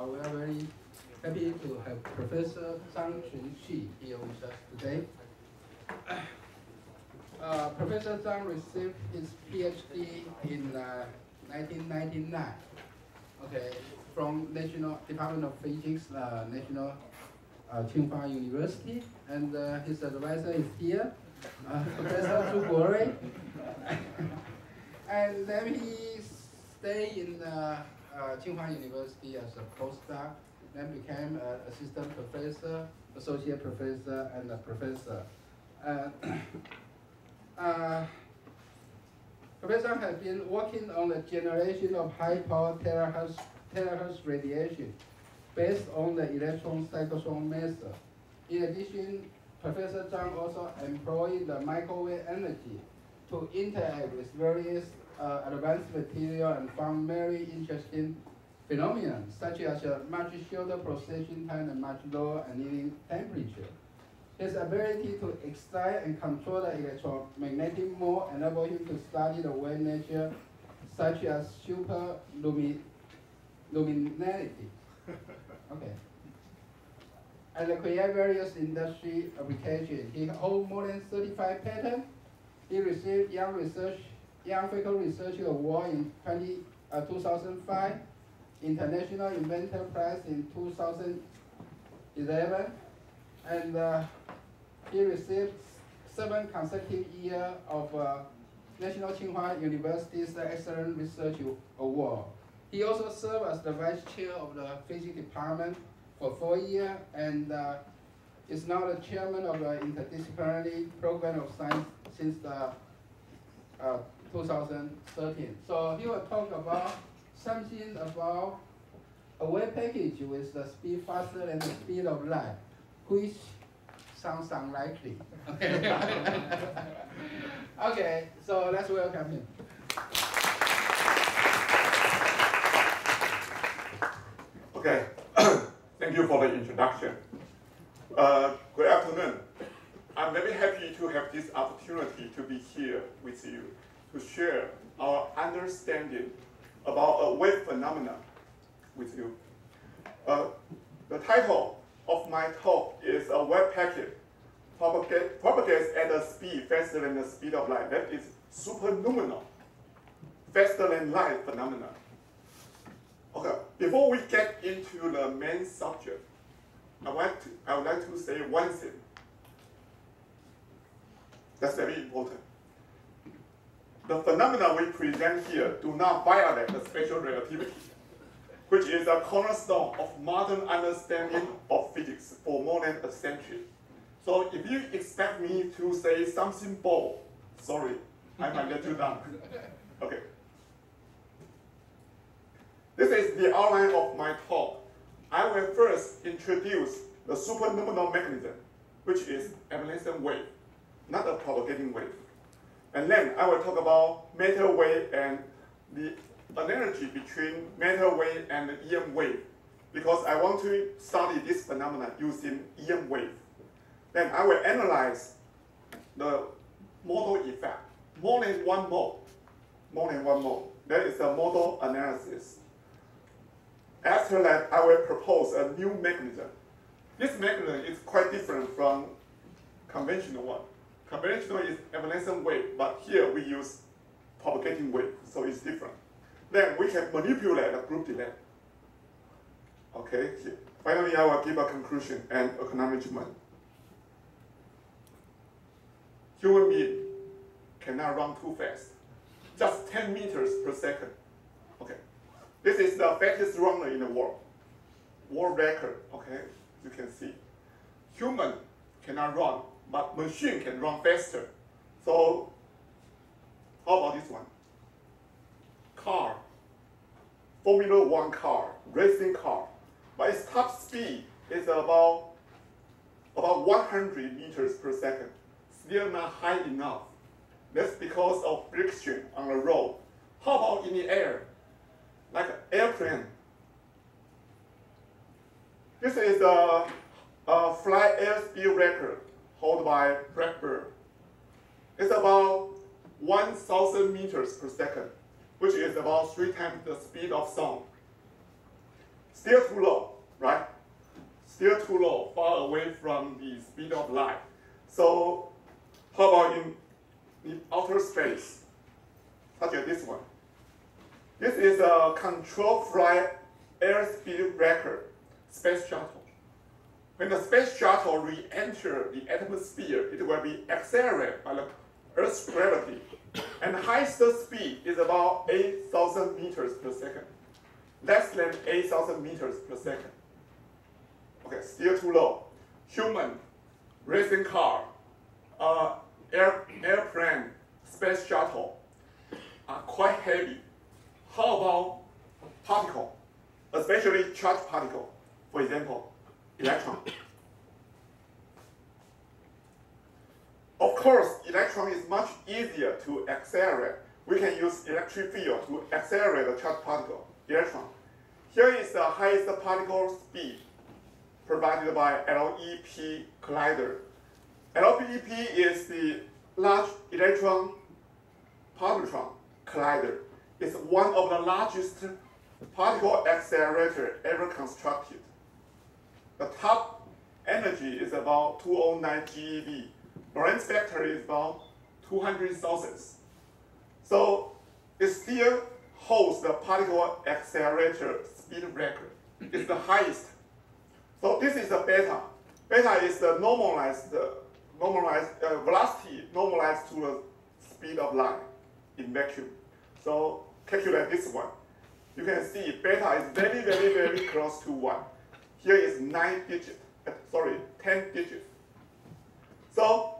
We are very happy to have Professor Tsun-Hsu here with us today. Professor Chang received his PhD in 1999, from National Department of Physics, National Tsinghua University, and his advisor is here, Professor Zhu. And then he stayed in Tsinghua University as a postdoc, then became an assistant professor, associate professor, and a professor. Professor has been working on the generation of high-power terahertz radiation based on the electron cyclotron method. In addition, Professor Chang also employed the microwave energy to interact with various advanced material and found very interesting phenomena, such as a much shorter processing time and much lower annealing temperature. His ability to excite and control the electromagnetic mode enabled him to study the wave nature, such as superluminosity. And create various industry applications. He holds more than 35 patents. He received Young Faculty Research Award in 2005, International Inventor Prize in 2011, and he received 7 consecutive years of National Tsinghua University's Excellent Research Award. He also served as the Vice Chair of the Physics Department for 4 years, and is now the Chairman of the Interdisciplinary Program of Science since 2013. So he will talk about something about a wave package with the speed faster than the speed of light, which sounds unlikely. Okay, so let's welcome him. Okay, thank you for the introduction. Good afternoon. I'm very happy to have this opportunity to be here with you to share our understanding about a wave phenomena with you. The title of my talk is a wave packet propagates at a speed faster than the speed of light. That is superluminal, faster than light phenomena. Okay, before we get into the main subject, I would like to say one thing. That's very important. The phenomena we present here do not violate the special relativity, which is a cornerstone of modern understanding of physics for more than a century. So if you expect me to say something bold, sorry, I might let you down. Okay. This is the outline of my talk. I will first introduce the superluminal mechanism, which is evanescent wave, not a propagating wave. And then I will talk about matter wave and the analogy between matter wave and the EM wave, because I want to study this phenomenon using EM wave. Then I will analyze the modal effect, more than one mode. That is a modal analysis. After that, I will propose a new mechanism. This mechanism is quite different from conventional one. Conventional is evanescent wave, but here we use propagating wave, so it's different. Then we can manipulate the group delay. Okay, finally I will give a conclusion and acknowledgement. Human being cannot run too fast, just 10 meters per second. Okay, this is the fastest runner in the world record, okay, you can see. Human cannot run, but machine can run faster. So how about this one? Car, Formula 1 car, racing car, but its top speed is about 100 meters per second. Still not high enough. That's because of friction on the road. How about in the air? Like an airplane. This is a flight airspeed record held by Blackbird. It's about 1,000 meters per second, which is about 3 times the speed of sound. still too low, right? Still too low, far away from the speed of light. So how about in outer space, such as this one? This is a control flight airspeed record space shuttle. When the space shuttle re-enters the atmosphere, it will be accelerated by the Earth's gravity. And the highest speed is about 8,000 meters per second. Less than 8,000 meters per second. Okay, still too low. Human, racing car, airplane, space shuttle are quite heavy. How about particle, especially charged particle, for example, electron? Of course, electron is much easier to accelerate. We can use electric field to accelerate the charged particle, electron. Here is the highest particle speed provided by LEP collider. LEP is the Large Electron Positron Collider. It's one of the largest particle accelerator ever constructed. The top energy is about 209 GeV. Lorentz factor is about 200,000. So it still holds the particle accelerator speed record. It's the highest. So this is the beta. Beta is the normalized velocity normalized to the speed of light in vacuum. So calculate this one. You can see beta is very, very, very close to 1. Here is 10 digits. So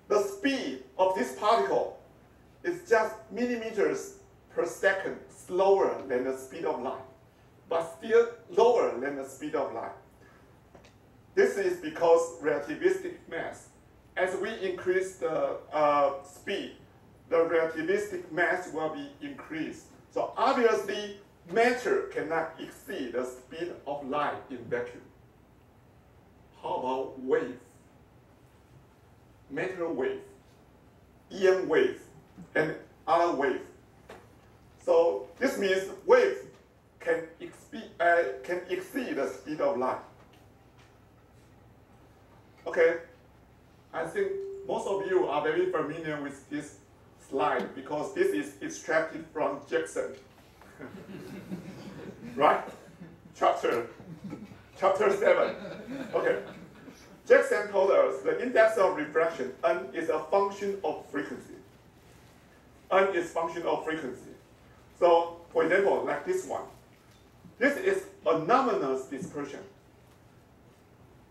the speed of this particle is just millimeters per second slower than the speed of light, but still lower than the speed of light. This is because relativistic mass. As we increase the speed, the relativistic mass will be increased. So obviously, matter cannot exceed the speed of light in vacuum. How about wave? Matter wave, EM wave, and other wave. So this means wave can exceed the speed of light. Okay, I think most of you are very familiar with this slide because this is extracted from Jackson, right? Chapter 7. Okay, Jackson told us the index of refraction, N, is a function of frequency. N is function of frequency. So, for example, like this one. This is anomalous dispersion.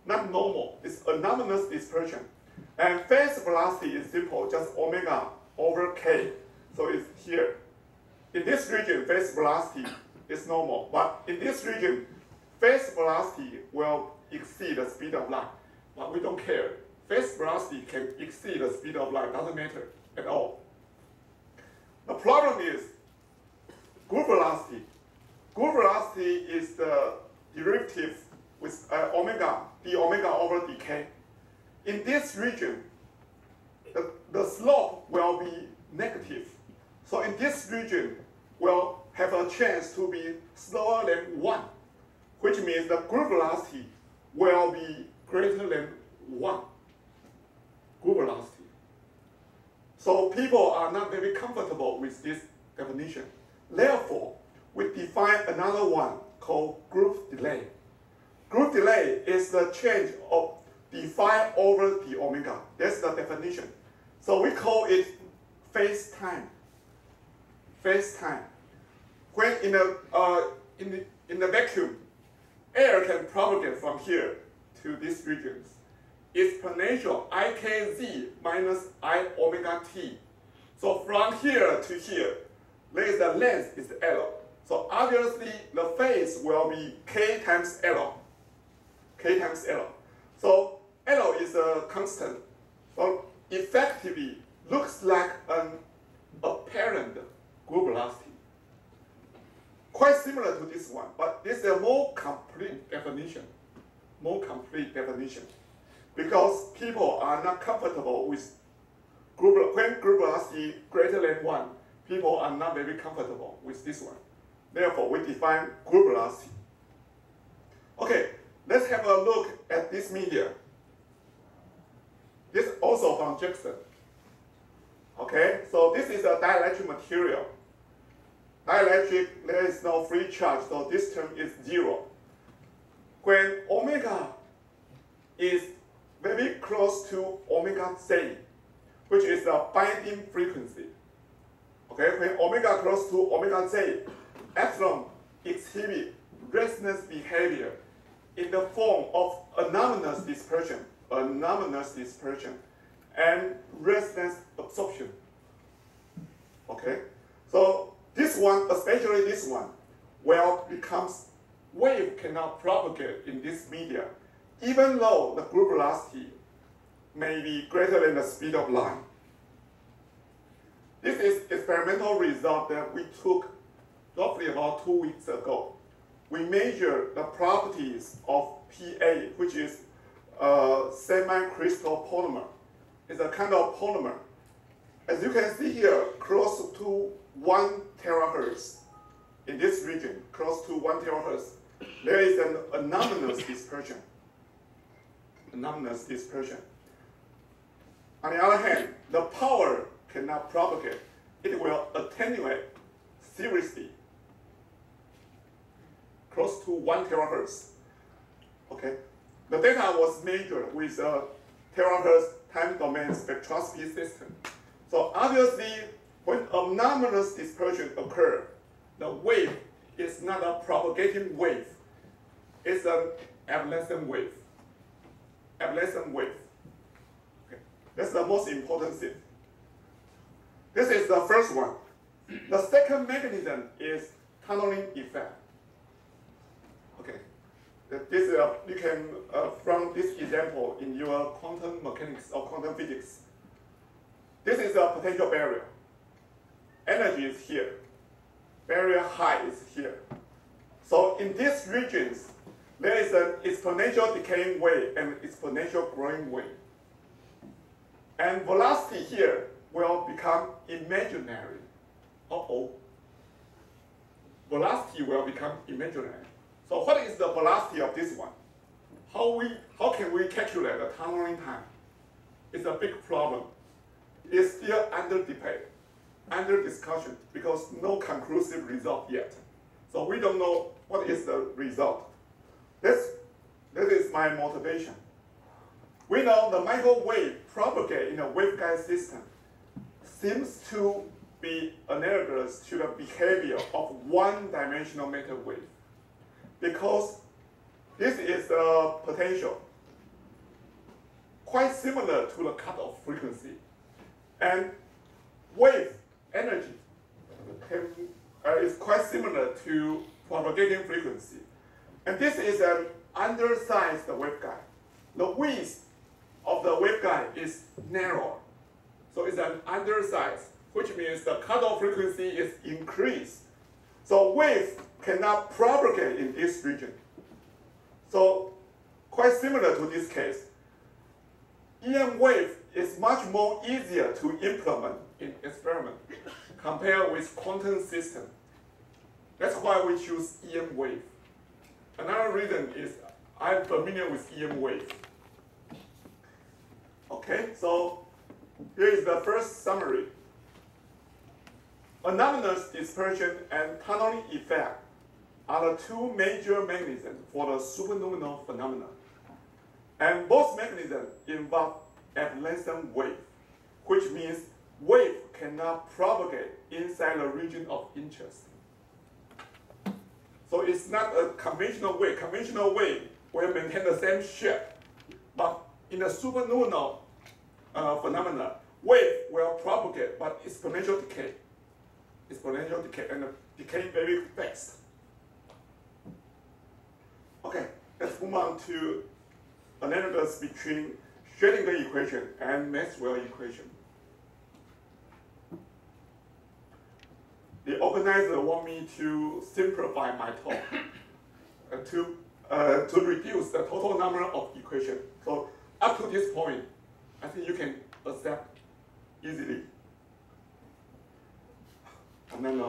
Not normal, it's anomalous dispersion. And phase velocity is simple, just omega over k. So it's here. In this region, phase velocity is normal. But in this region, phase velocity will exceed the speed of light. But we don't care. Phase velocity can exceed the speed of light, doesn't matter at all. The problem is group velocity. Group velocity is the derivative with omega, d omega over dk. In this region, the slope will be negative. So in this region, we'll have a chance to be slower than 1, which means the group velocity will be greater than 1. Group velocity. So people are not very comfortable with this definition. Therefore, we define another one called group delay. Group delay is the change of d-phi over d omega. That's the definition. So we call it phase time. Phase time. When in the vacuum, air can propagate from here to these regions. Exponential ikz minus I omega t. So from here to here, there is the length is L. So obviously the phase will be k times L. K times L. So L is a constant. So effectively looks like an apparent group velocity. Quite similar to this one, but this is a more complete definition. More complete definition. Because people are not comfortable with when group velocity greater than 1, people are not very comfortable with this one. Therefore, we define group velocity. let's have a look at this media. This is also from Jackson. Okay, so this is a dielectric material. Dielectric, there is no free charge, so this term is 0. When omega is very close to omega Z, which is the binding frequency. Okay, when omega close to omega Z, epsilon exhibit resonance behavior in the form of anomalous dispersion, and resonance absorption. Okay, so this one, especially this one, well, becomes wave cannot propagate in this media, even though the group velocity may be greater than the speed of light. This is experimental result that we took roughly about 2 weeks ago. We measured the properties of PA, which is a semi-crystal polymer. It's a kind of polymer. As you can see here, close to 1 terahertz. In this region, close to 1 terahertz, there is an anomalous dispersion. Anomalous dispersion. On the other hand, the power cannot propagate. It will attenuate seriously. Close to 1 terahertz. Okay, the data was measured with a terahertz time domain spectroscopy system. So obviously, when anomalous dispersion occurs, the wave is not a propagating wave. It's an evanescent wave. Evanescent wave. Okay. That's the most important thing. This is the first one. The second mechanism is tunneling effect. Okay, this you can from this example in your quantum mechanics or quantum physics. This is a potential barrier. Energy is here. Barrier height is here. So in these regions, there is an exponential decaying wave and exponential growing wave. And velocity here will become imaginary. Velocity will become imaginary. So what is the velocity of this one? How can we calculate the tunneling time? It's a big problem. It's still under debate, under discussion, because no conclusive result yet. So we don't know what is the result. That is my motivation. We know the microwave propagate in a waveguide system seems to be analogous to the behavior of one-dimensional matter wave, because this is a potential quite similar to the cutoff frequency, and wave energy is quite similar to propagating frequency. And this is an undersized waveguide. The width of the waveguide is narrow, so it's an undersized, which means the cutoff frequency is increased. So wave cannot propagate in this region. So quite similar to this case. EM wave is much more easier to implement in experiment compared with quantum system. That's why we choose EM wave. Another reason is I'm familiar with EM wave. Okay, so here is the first summary. Anomalous dispersion and tunneling effect are the two major mechanisms for the superluminal phenomenon. And both mechanisms involve evanescent wave, which means wave cannot propagate inside the region of interest. So it's not a conventional wave. Conventional wave will maintain the same shape, but in the superluminal phenomena, wave will propagate, but exponential decay. Exponential decay, and decay very fast. Okay, let's move on to analogous between Schrödinger equation and Maxwell equation. The organizer want me to simplify my talk to reduce the total number of equations. So up to this point, I think you can accept easily. And then,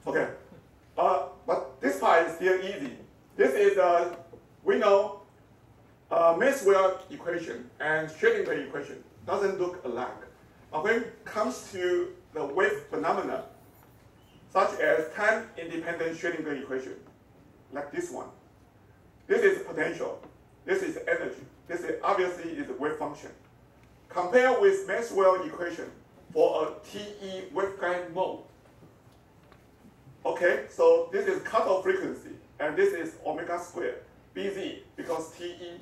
okay, but this part is still easy. This is we know Maxwell equation and Schrödinger equation doesn't look alike. But when it comes to the wave phenomena, such as time-independent Schrödinger equation, like this one, this is potential, this is energy, this is obviously is a wave function. Compare with Maxwell equation for a TE waveguide mode. Okay, so this is cutoff frequency, and this is omega squared, BZ, because TE.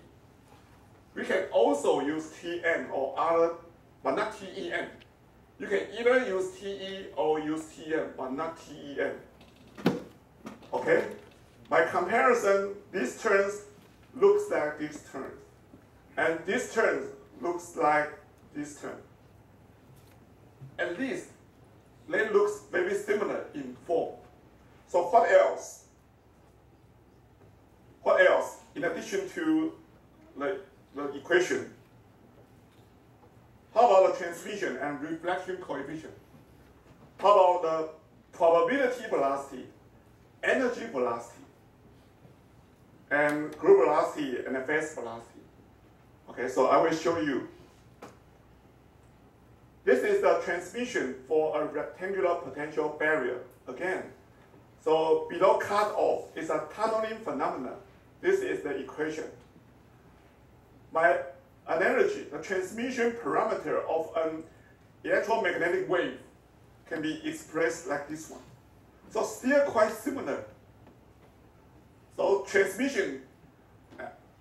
We can also use TM or other, but not TEM. You can either use TE or use TM, but not TEM. Okay? By comparison, these terms looks like these terms. And these terms looks like this term. At least they look very similar in form. So what else? What else? In addition to the equation, how about the transmission and reflection coefficient? How about the probability velocity, energy velocity, and group velocity and the phase velocity? Okay, so I will show you. This is the transmission for a rectangular potential barrier again. So below cutoff is a tunneling phenomenon. This is the equation. By analogy, the transmission parameter of an electromagnetic wave can be expressed like this one. So still quite similar. So transmission,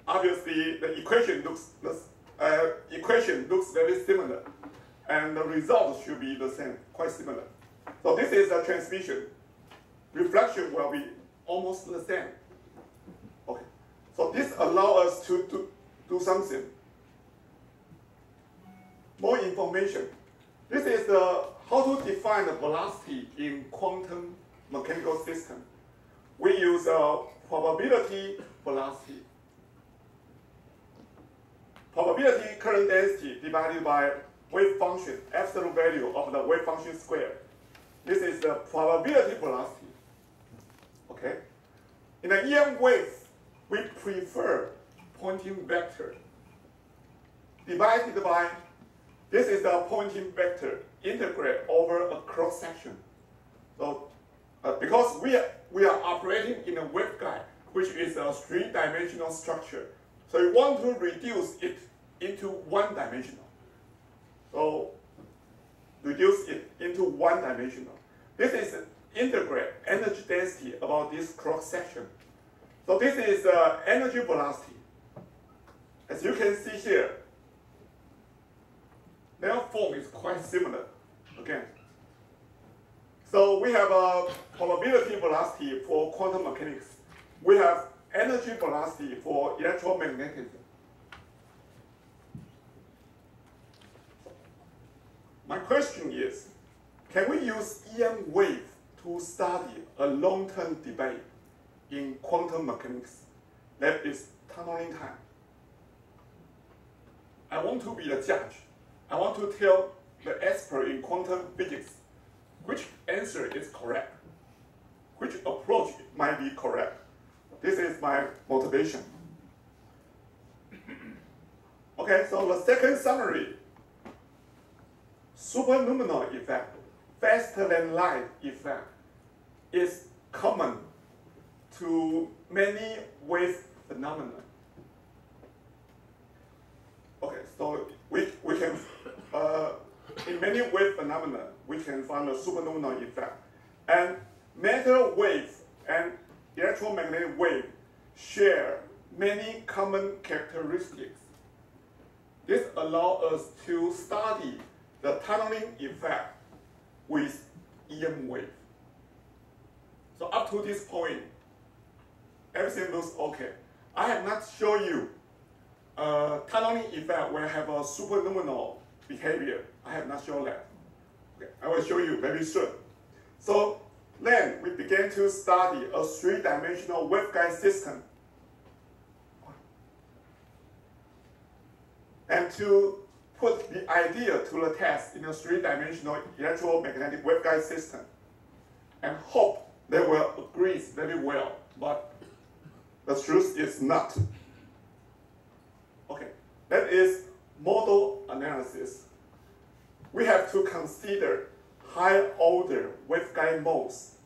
obviously the equation looks very similar, and the result should be the same, quite similar. So this is the transmission. Reflection will be almost the same. Okay. So this allows us to do something. More information. This is how to define the velocity in quantum mechanical system. We use probability velocity. Probability current density divided by wave function, absolute value of the wave function squared. This is the probability velocity. Okay? In an EM wave, we prefer pointing vector divided by, this is the pointing vector integrate over a cross section. So because we are operating in a waveguide, which is a three-dimensional structure, so we want to reduce it into one-dimensional. So reduce it into one-dimensional. This is integrate energy density about this cross section. So this is energy velocity. As you can see here, their form is quite similar. Again, so we have a probability velocity for quantum mechanics. We have energy velocity for electromagnetism. My question is, can we use EM wave to study a long-term debate in quantum mechanics? That is tunneling time. I want to be the judge. I want to tell the expert in quantum physics which answer is correct, which approach might be correct. This is my motivation. Okay, so the second summary, superluminal effect, faster than light effect, is common to many wave phenomena. Okay, so we can, in many wave phenomena, we can find a superluminal effect. And matter wave and electromagnetic wave share many common characteristics. This allows us to study the tunneling effect with EM wave. So up to this point, everything looks okay. I have not shown you tunneling effect will have a superluminal behavior. I have not shown that. Okay, I will show you very soon. So then we began to study a three-dimensional waveguide system. And to put the idea to the test in a three-dimensional electromagnetic waveguide system. And hope they will agree very well. But The truth is not. Okay, that is model analysis. We have to consider high-order waveguide modes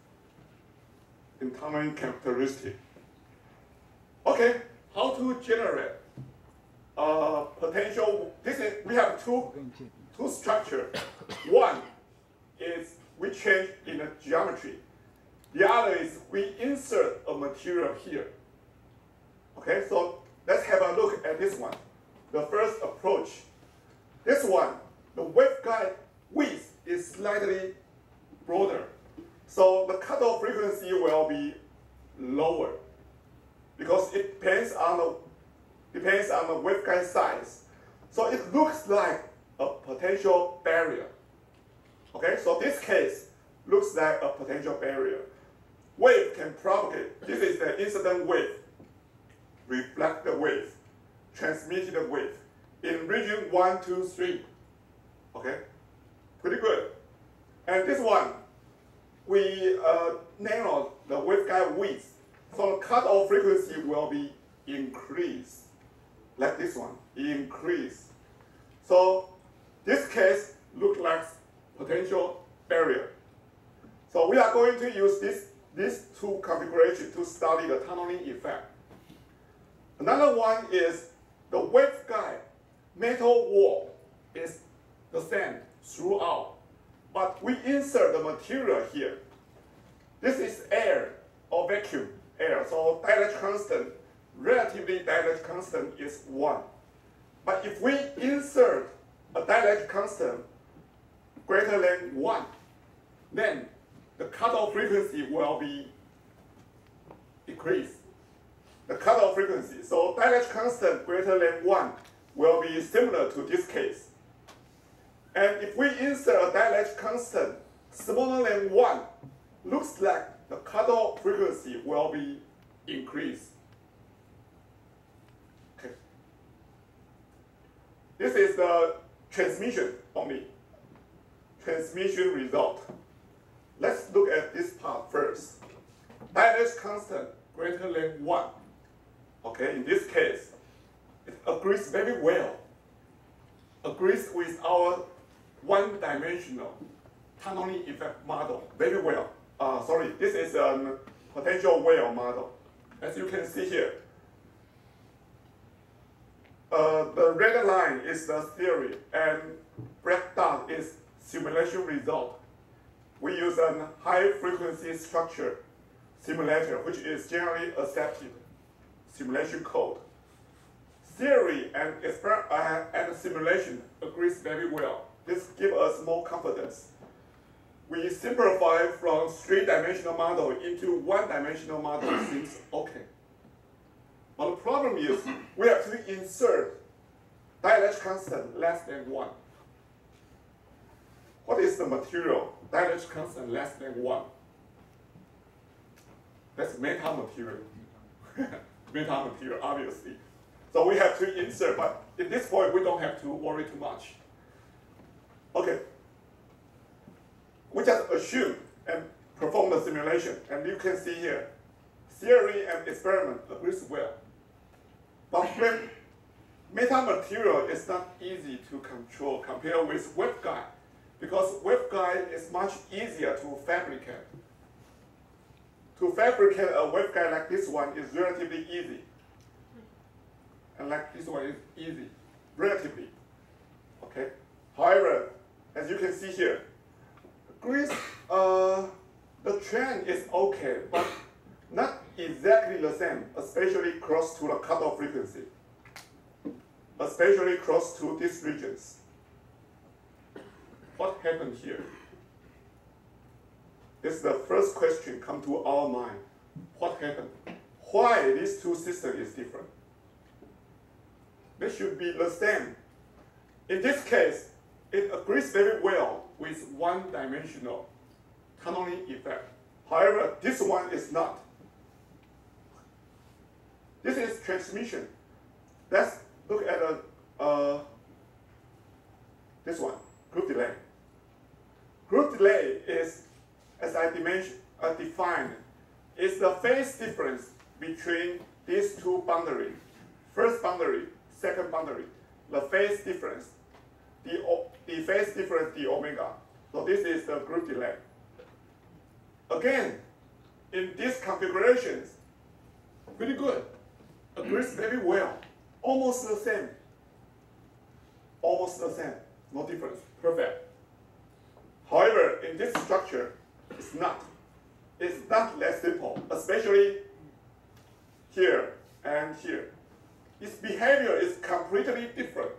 in tunneling characteristic. Okay, how to generate potential? We have two structures. One is we change in the geometry. The other is we insert a material here. Okay, so let's have a look at this one. The first approach. This one, the waveguide width is slightly broader. So the cutoff frequency will be lower because it depends on the waveguide size. So it looks like a potential barrier. Okay, so this case looks like a potential barrier. Wave can propagate. This is the incident wave, reflected wave, transmitted wave in region 1, 2, 3. Okay, pretty good. And this one, we narrowed the waveguide width, so the cutoff frequency will be increased, like this one, increase. So this case looks like potential barrier. So we are going to use these two configurations to study the tunneling effect. Another one is the waveguide metal wall is the same throughout, but we insert the material here. This is air or vacuum air, so dielectric constant, relatively dielectric constant is 1. But if we insert a dielectric constant greater than 1, then the cutoff frequency will be decreased. The cutoff frequency, so dielectric constant greater than 1 will be similar to this case. And if we insert a dielectric constant smaller than 1, looks like the cutoff frequency will be increased. Okay. This is the transmission only. Transmission result. Let's look at this part first. Dielectric constant greater than 1. Okay, in this case, it agrees very well. Agrees with our one-dimensional tunneling effect model very well. Sorry, this is a potential wave model. As you can see here, the red line is the theory, and black dot is simulation result. We use a high-frequency structure simulator, which is generally accepted simulation code. Theory and simulation agrees very well. This gives us more confidence. We simplify from 3-dimensional model into 1-dimensional model seems okay. But the problem is we have to insert dielectric constant less than 1. What is the material? Dielectric constant less than 1. That's meta material. Meta material, obviously. So we have to insert, but at this point, we don't have to worry too much. Okay. We just assume and perform the simulation, and you can see here, theory and experiment agrees well. But when metamaterial is not easy to control compared with waveguide, because waveguide is much easier to fabricate. To fabricate a waveguide like this one is relatively easy. And like this one is easy, relatively. Okay. However, as you can see here, the trend is okay, but not exactly the same, especially close to the cutoff frequency, especially close to these regions. What happened here? This is the first question come to our mind. What happened? Why these two systems is different? They should be the same. In this case, it agrees very well with one-dimensional tunneling effect. However, this one is not. This is transmission. Let's look at this one, group delay. Group delay is, as I defined, is the phase difference between these two boundaries, first boundary, second boundary, the phase difference, the phase difference d omega. So this is the group delay. Again, in these configurations, pretty good. Agrees very well. Almost the same. Almost the same. No difference. Perfect. However, in this structure, it's not. It's not less simple, especially here and here. Its behavior is completely different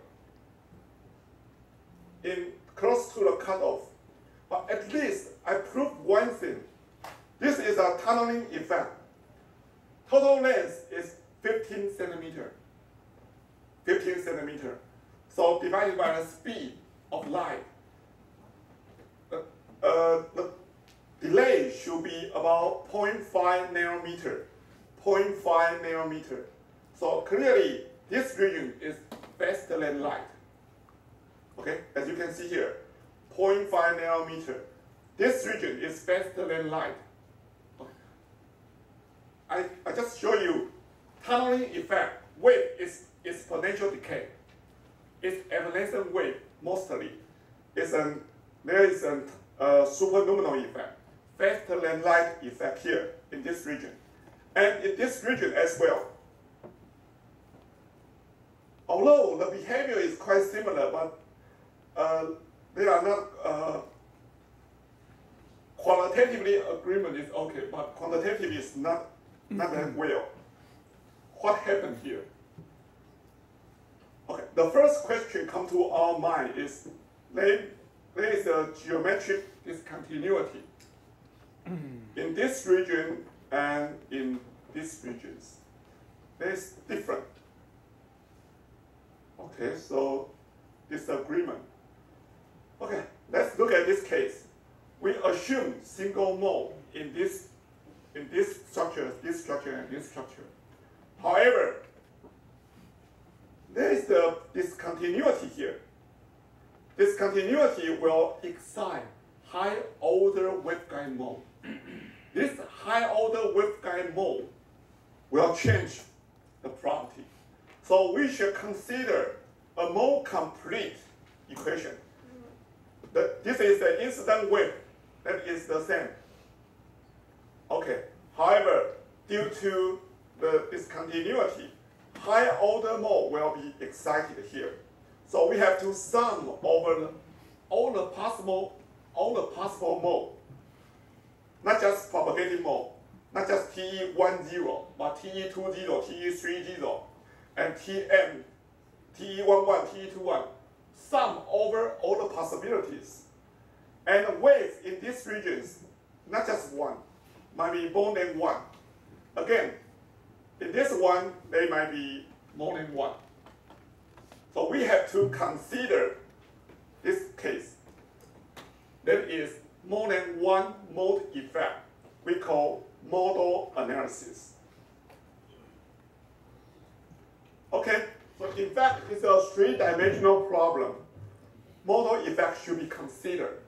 in close to the cutoff. But at least I proved one thing. This is a tunneling effect. Total length is 15 centimeter. 15 centimeter. So divided by the speed of light, the delay should be about 0.5 nanometer. 0.5 nanometer. So clearly, this region is faster than light. Okay, as you can see here, 0.5 nanometer. This region is faster than light. Okay. I just show you tunneling effect. Wave is exponential decay. It's evanescent wave mostly. There is a superluminal effect, faster than light effect here in this region, and in this region as well. Although the behavior is quite similar, but they are not qualitatively agreement is okay, but quantitatively is not that well. What happened here? Okay, the first question come to our mind is there is a geometric discontinuity in this region and in these regions. There's different. Okay, so disagreement. Okay, let's look at this case. We assume single mode in this structure, and this structure. However, there is the discontinuity here. Discontinuity will excite high-order waveguide mode. This high-order waveguide mode will change the property. So we should consider a more complete equation. This is the incident wave that is the same. Okay. However, due to the discontinuity, high-order mode will be excited here. So we have to sum over all the possible mode, not just propagating mode, not just TE10, but TE20, TE30, and TE11, TE21. Sum over all the possibilities. And the waves in these regions, not just one, might be more than one. Again, in this one, they might be more than one. So we have to consider this case. That is more than one mode effect. We call modal analysis. Okay, so in fact, it's a three-dimensional problem. Modal effect should be considered.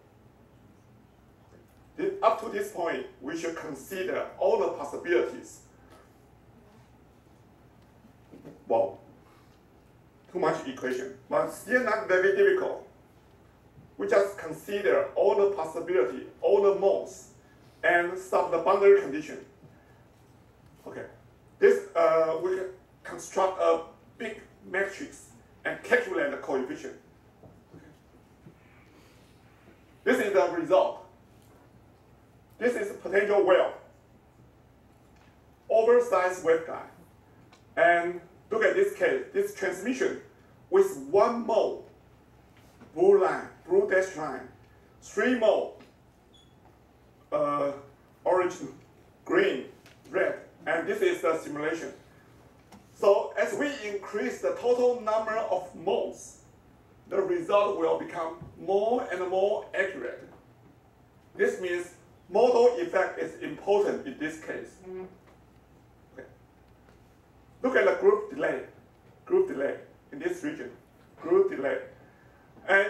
Up to this point, we should consider all the possibilities. Wow, too much equation, but still not very difficult. We just consider all the possibility, all the modes, and solve the boundary condition. Okay, this we construct a big matrix and calculate the coefficient. Okay. This is the result. This is potential well, oversized waveguide. And look at this case, this transmission with one mode, blue line, blue dashed line, three mode, orange, green, red, and this is the simulation. So as we increase the total number of modes, the result will become more and more accurate. This means modal effect is important in this case. Okay. Look at the group delay in this region, group delay. And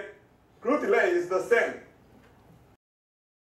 group delay is the same.